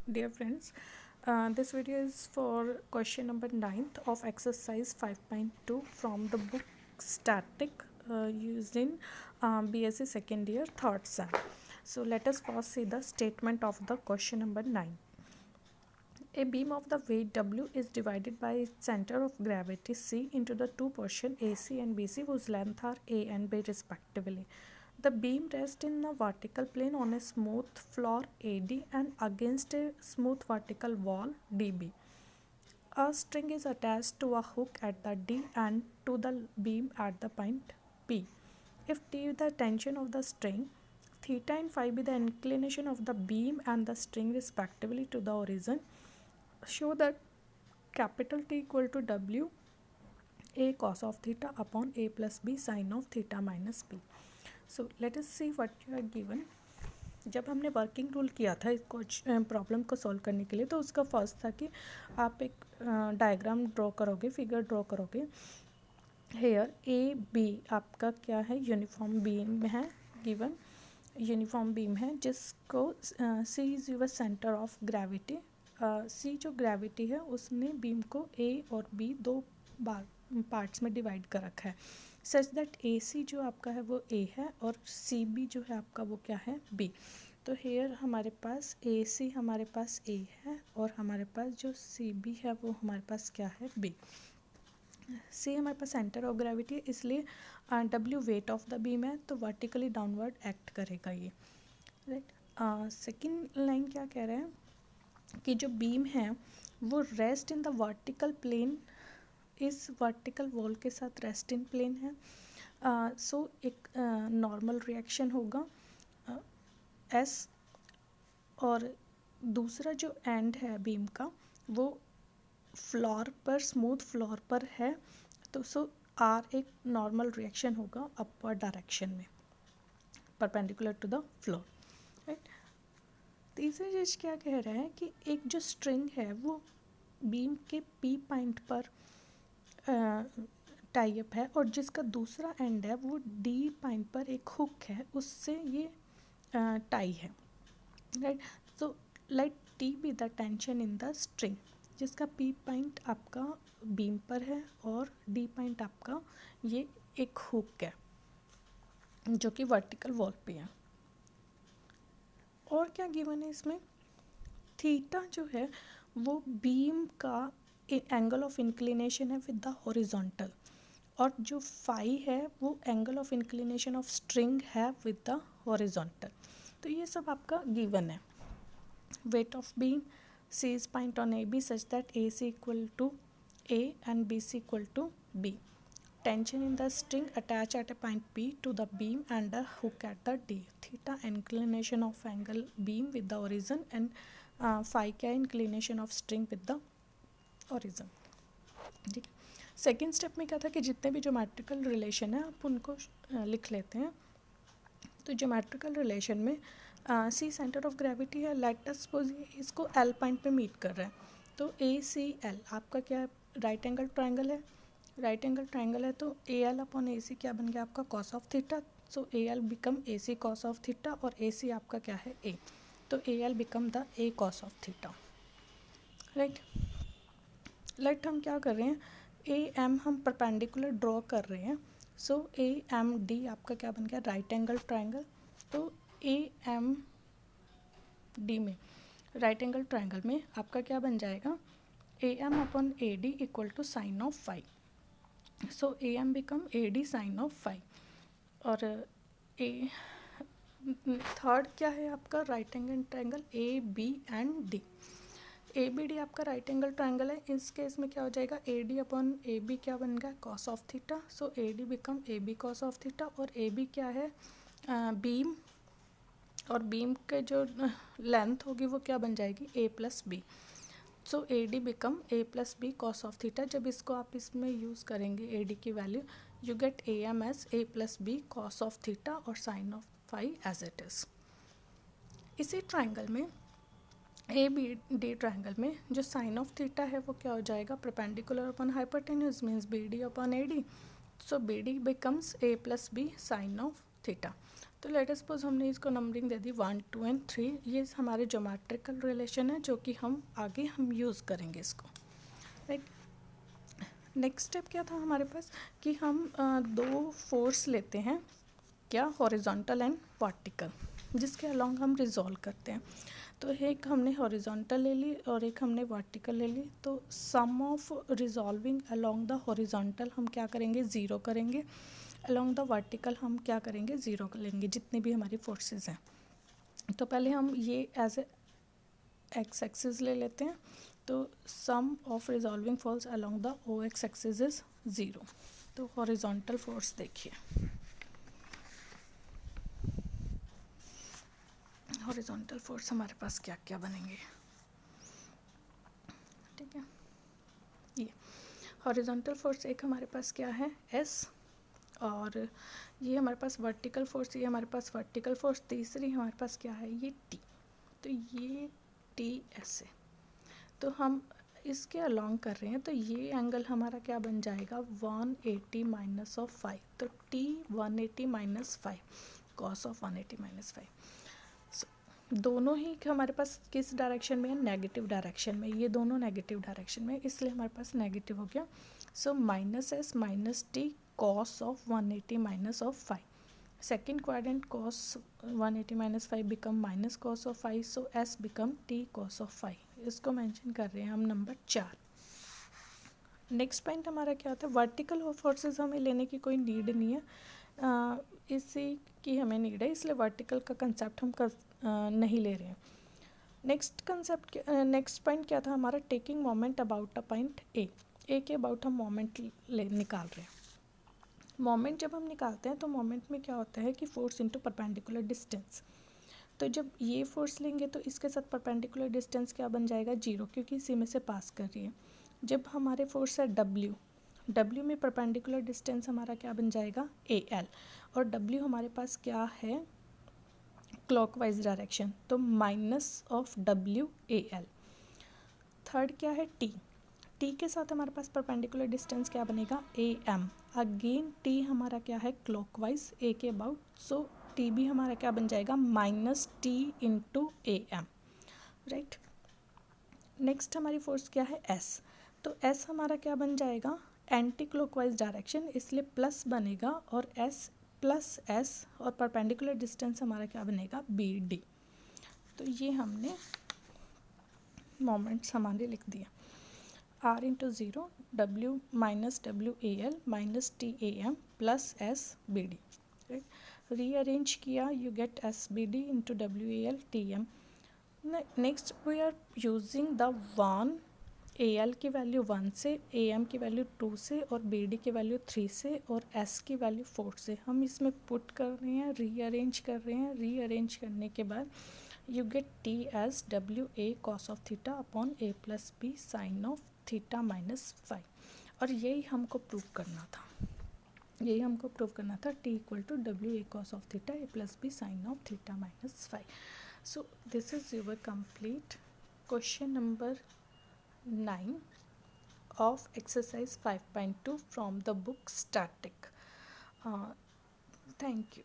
Dear friends, this video is for question number 9th of exercise 5.2 from the book Static used in BSc second year third sem. So let us first see the statement of the question number 9. A beam of the weight W is divided by its center of gravity C into the two portions AC and BC whose length are A and B respectively. The beam rests in a vertical plane on a smooth floor AD and against a smooth vertical wall DB. A string is attached to a hook at the D and to the beam at the point P. If T is the tension of the string, theta and phi be the inclination of the beam and the string respectively to the origin, show that capital T equal to W A cos of theta upon A plus B sin of theta minus B. So let us see what you are given. जब हमने working rule किया था इसको problem को solve करने के लिए, तो उसका फर्स्ट था कि आप एक डायग्राम ड्रॉ करोगे, फिगर ड्रॉ करोगे. हेयर ए बी आपका क्या है, यूनिफॉर्म बीम है गिवन, यूनिफॉर्म बीम है जिसको C is your centre of gravity. C जो ग्रेविटी है उसने बीम को ए और बी दो पार्ट्स में डिवाइड कर रखा है, सच दैट ए सी जो आपका है वो ए है और सी बी जो है आपका वो क्या है, बी. तो हेयर हमारे पास ए सी हमारे पास ए है और हमारे पास जो सी बी है वो हमारे पास क्या है, बी. सी हमारे पास सेंटर ऑफ ग्रेविटी है, इसलिए W weight of the beam है, तो वर्टिकली डाउनवर्ड एक्ट करेगा ये, राइट. सेकेंड लाइन क्या कह रहा है कि जो बीम है वो rest in the vertical plane, इस वर्टिकल वॉल के साथ रेस्ट इन प्लेन है. सो एक नॉर्मल रिएक्शन होगा एस, और दूसरा जो एंड है बीम का वो फ्लोर पर, स्मूथ फ्लोर पर है, तो सो आर एक नॉर्मल रिएक्शन होगा अपवर्ड डायरेक्शन में perpendicular to the floor, right. तीसरी चीज़ क्या कह रहा है कि एक जो स्ट्रिंग है वो बीम के पी पॉइंट पर टाई अप है और जिसका दूसरा एंड है वो डी पॉइंट पर एक हुक है, उससे ये टाई है, right. So let T be the tension in the string, जिसका पी पॉइंट आपका बीम पर है और डी पॉइंट आपका ये एक हुक है जो कि वर्टिकल वॉल पे है. और क्या गिवन है इसमें, थीटा जो है वो बीम का एंगल ऑफ इंक्लिनेशन है विद द हॉरिजॉन्टल, और जो फाई है वो angle of inclination of string है विद द हॉरिजॉन्टल. तो ये सब आपका गिवन है. Weight of beam, C is point on A B such that A C equal to A and B C equal to B. Tension in the string attached at a point P to the beam and a hook at the D. Theta inclination of angle beam with the origin and phi क्या inclination of string with the origin. ठीक है. Second step में क्या था कि जितने भी geometrical relation है आप उनको लिख लेते हैं. तो ज्योमेट्रिकल रिलेशन में सी सेंटर ऑफ ग्रेविटी है, लेट अस सपोज इसको एल पॉइंट पे मीट कर रहा है, तो ए सी एल आपका क्या है, राइट एंगल ट्रायंगल है. राइट एंगल ट्रायंगल है तो ए एल अपॉन ए सी क्या बन गया आपका, cos of theta. So A L become A C cos of theta और ए सी आपका क्या है, ए, तो A L become the A cos of theta, right. Let हम क्या कर रहे हैं, ए एम हम परपेंडिकुलर ड्रॉ कर रहे हैं. सो ए एम डी आपका क्या बन गया, राइट एंगल ट्रायंगल. तो ए एम डी में, राइट एंगल ट्रायंगल में आपका क्या बन जाएगा, A M upon A D equal to sine of phi. So A M become A D sine of phi. और ए थर्ड क्या है आपका, right angle triangle A B and D. A B D आपका right angle triangle है, इस case में क्या हो जाएगा, A D upon A B क्या बन गया, cos of theta. So A D become A B cos of theta, और ए बी क्या है, बीम, और बीम के जो लेंथ होगी वो क्या बन जाएगी, A plus B. So A D become A plus B cos of theta. जब इसको आप इसमें यूज़ करेंगे ए डी की value, you get A M as A plus B cos of theta और sine of phi as it is. इसी triangle में A B D triangle में जो साइन ऑफ थीटा है वो क्या हो जाएगा, perpendicular upon hypotenuse means B D upon A D. So B D becomes A plus B sine of theta. तो लेट अस सपोज हमने इसको नंबरिंग दे दी 1 2 एंड 3, ये हमारे ज्योमेट्रिकल रिलेशन है जो कि हम आगे यूज़ करेंगे इसको, राइट। नेक्स्ट स्टेप क्या था हमारे पास कि हम दो फोर्स लेते हैं, क्या, हॉरिजॉन्टल एंड वर्टिकल, जिसके अलोंग हम रिजॉल्व करते हैं। तो एक हमने हॉरिजॉन्टल ले ली और एक हमने वर्टिकल ले ली। तो sum of resolving along the horizontal हम क्या करेंगे, ज़ीरो करेंगे, अलोंग द वर्टिकल हम क्या करेंगे, ज़ीरो कर लेंगे, जितनी भी हमारी फोर्सेस हैं। तो पहले हम ये एज ए एक्स एक्सिस ले लेते हैं। तो sum of resolving force along the O X axis is 0। तो हॉरिजॉन्टल फोर्स देखिए, हॉरिजॉन्टल फोर्स हमारे पास क्या क्या बनेंगे, ठीक है। ये हॉरिजॉन्टल फोर्स एक हमारे पास क्या है, एस, और ये हमारे पास वर्टिकल फोर्स, ये हमारे पास वर्टिकल फोर्स, तीसरी हमारे पास क्या है, ये टी। तो ये टी ऐसे, तो हम इसके अलोंग कर रहे हैं, तो ये एंगल हमारा क्या बन जाएगा, 180 माइनस ऑफ 5। तो T 180 minus 5, cos of 180 minus 5। दोनों ही हमारे पास किस डायरेक्शन में है, नेगेटिव डायरेक्शन में, ये दोनों नेगेटिव डायरेक्शन में, इसलिए हमारे पास नेगेटिव हो गया। So minus S minus T cos of 180 minus of 5। Second quadrant cos 180 minus 5 become minus cos of 5, so S become T cos of 5। इसको मेंशन कर रहे हैं हम नंबर 4। नेक्स्ट पॉइंट हमारा क्या होता है, वर्टिकल फोर्सेस हमें लेने की कोई नीड नहीं है, इसी की हमें नीड है, इसलिए वर्टिकल का कंसेप्ट हम नहीं ले रहे हैं। नेक्स्ट पॉइंट क्या था हमारा, taking moment about a point A के अबाउट हम मोमेंट निकाल रहे हैं। मोमेंट जब हम निकालते हैं तो मोमेंट में क्या होता है कि फोर्स इनटू परपेंडिकुलर डिस्टेंस। तो जब ये फोर्स लेंगे तो इसके साथ परपेंडिकुलर डिस्टेंस क्या बन जाएगा, 0, क्योंकि इसी में से पास कर रही है। जब हमारे फोर्स है डब्ल्यू में परपेंडिकुलर डिस्टेंस हमारा क्या बन जाएगा, AL, और डब्ल्यू हमारे पास क्या है, क्लॉकवाइज डायरेक्शन, तो माइनस ऑफ WAL। थर्ड क्या है, टी के साथ हमारे पास परपेंडिकुलर डिस्टेंस क्या बनेगा, AM। अगेन टी हमारा क्या है, क्लॉकवाइज A के अबाउट, सो टी भी हमारा क्या बन जाएगा, minus T into AM, right. Next हमारी फोर्स क्या है, S। तो S हमारा क्या बन जाएगा, एंटी क्लॉकवाइज डायरेक्शन, इसलिए प्लस बनेगा, और S प्लस S, और परपेंडिकुलर डिस्टेंस हमारा क्या बनेगा, BD। तो ये हमने मोमेंट्स हमारे लिख दिए, R into 0, W minus WAL minus TAM plus SBD, right. Rearrange किया, you get SBD into WAL TM। Next we are using the 1, AL की वैल्यू 1 से, AM की वैल्यू 2 से, और BD की वैल्यू 3 से, और S की वैल्यू 4 से हम इसमें पुट कर रहे हैं, रीअरेंज कर रहे हैं। रीअरेंज करने के बाद you get T as WA cos of theta upon A plus B sine of theta minus 5। और यही हमको प्रूव करना था, T equal to WA cos of theta A plus B sine of theta minus 5। So this is your complete question number 9 of exercise 5.2 from the book Static. Thank you.